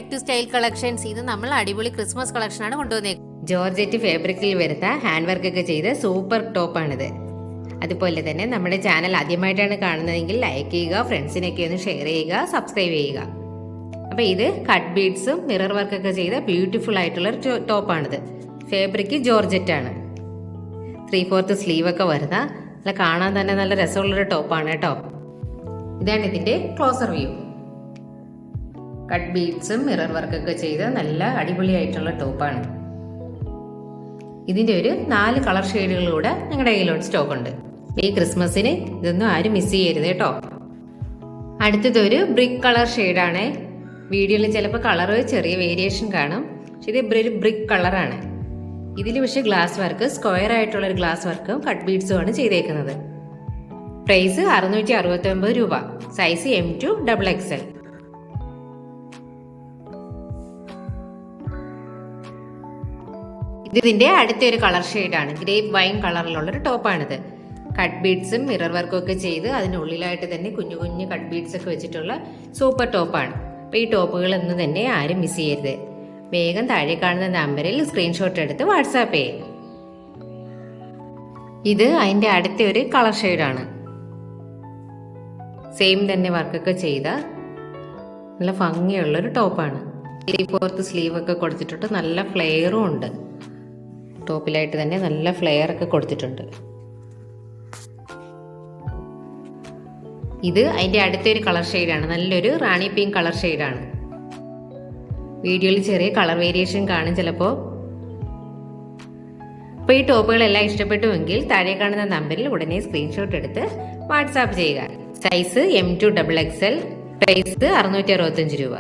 Back to style collections. ഇത് നമ്മൾ അടിപൊളി ക്രിസ്മസ് കളക്ഷൻ ആണ് കൊണ്ടുവന്നേക്കുന്നത്. ജോർജറ്റ് ഫാബ്രിക്കിൽ വരുന്ന ഹാൻഡ് വർക്ക് ഒക്കെ ചെയ്ത സൂപ്പർ ടോപ്പാണിത്. അതുപോലെ തന്നെ നമ്മുടെ ചാനൽ ആദ്യമായിട്ടാണ് കാണുന്നതെങ്കിൽ ലൈക്ക് ചെയ്യുക, ഫ്രണ്ട്സിനൊക്കെ ഒന്ന് ഷെയർ ചെയ്യുക, സബ്സ്ക്രൈബ് ചെയ്യുക. അപ്പോൾ ഇത് കട്ട് ബീഡ്സും മിറർ വർക്കൊക്കെ ചെയ്ത ബ്യൂട്ടിഫുൾ ആയിട്ടുള്ളൊരു ടോപ്പാണിത്. ഫാബ്രിക് ജോർജറ്റ് ആണ്. 3/4 സ്ലീവ് ഒക്കെ വരുന്ന നല്ല കാണാൻ തന്നെ നല്ല രസമുള്ളൊരു ടോപ്പാണ് കേട്ടോ. ഇതാണ് ഇതിൻ്റെ ക്ലോസർ വ്യൂ. കട്ട് ബീഡ്സും മിറർ വർക്കൊക്കെ ചെയ്ത നല്ല അടിപൊളിയായിട്ടുള്ള ടോപ്പാണ്. ഇതിൻ്റെ ഒരു 4 കളർ ഷെയ്ഡുകളിലൂടെ ഞങ്ങളുടെ കയ്യിലോട്ട് സ്റ്റോക്ക് ഉണ്ട്. ഈ ക്രിസ്മസിന് ഇതൊന്നും ആരും മിസ് ചെയ്യരുത് കേട്ടോ. അടുത്തത് ഒരു ബ്രിക്ക് കളർ ഷെയ്ഡാണ്. വീഡിയോയിൽ ചിലപ്പോൾ കളർ ചെറിയ വേരിയേഷൻ കാണും, പക്ഷെ ഇത് ഒരു ബ്രിക്ക് കളറാണ്. ഇതിൽ പക്ഷേ ഗ്ലാസ് വർക്ക്, സ്ക്വയർ ആയിട്ടുള്ള ഒരു ഗ്ലാസ് വർക്കും കട്ട് ബീഡ്സും ആണ് ചെയ്തേക്കുന്നത്. പ്രൈസ് 669 രൂപ. Size M2 XXL. ഇതിന്റെ അടുത്തൊരു കളർ ഷെയ്ഡാണ്. ഗ്രേപ്പ് വൈൻ കളറിലുള്ളൊരു ടോപ്പാണിത്. കട്ട് ബീഡ്സും മിറർ വർക്കും ഒക്കെ ചെയ്ത് അതിനുള്ളിലായിട്ട് തന്നെ കുഞ്ഞു കുഞ്ഞു കട്ട് ബീഡ്സ് ഒക്കെ വെച്ചിട്ടുള്ള സൂപ്പർ ടോപ്പാണ്. അപ്പോൾ ഈ ടോപ്പുകളൊന്നും തന്നെ ആരും മിസ് ചെയ്യരുത്. വേഗം താഴെ കാണുന്ന നമ്പറിൽ സ്ക്രീൻഷോട്ട് എടുത്ത് വാട്സാപ്പ് ചെയ്യും. ഇത് അതിൻ്റെ അടുത്ത ഒരു കളർ ഷെയ്ഡാണ്. സെയിം തന്നെ വർക്കൊക്കെ ചെയ്ത നല്ല ഭംഗിയുള്ളൊരു ടോപ്പാണ്. 3/4 സ്ലീവ് ഒക്കെ കൊടുത്തിട്ടുണ്ട്. നല്ല ഫ്ലെയറും ഉണ്ട്. ടോപ്പിലായിട്ട് തന്നെ നല്ല ഫ്ലെയർ ഒക്കെ കൊടുത്തിട്ടുണ്ട്. ഇത് അതിൻ്റെ അടുത്തൊരു കളർ ഷെയ്ഡാണ്. നല്ലൊരു റാണി പിങ്ക് കളർ ഷെയ്ഡാണ്. വീഡിയോയിൽ ചെറിയ കളർ വേരിയേഷൻ കാണും ചിലപ്പോൾ. അപ്പോൾ ഈ ടോപ്പുകളെല്ലാം ഇഷ്ടപ്പെട്ടുവെങ്കിൽ താഴെ കാണുന്ന നമ്പറിൽ ഉടനെ സ്ക്രീൻഷോട്ട് എടുത്ത് വാട്സാപ്പ് ചെയ്യുക. Size M2 XXL. പ്രൈസ് 665 രൂപ.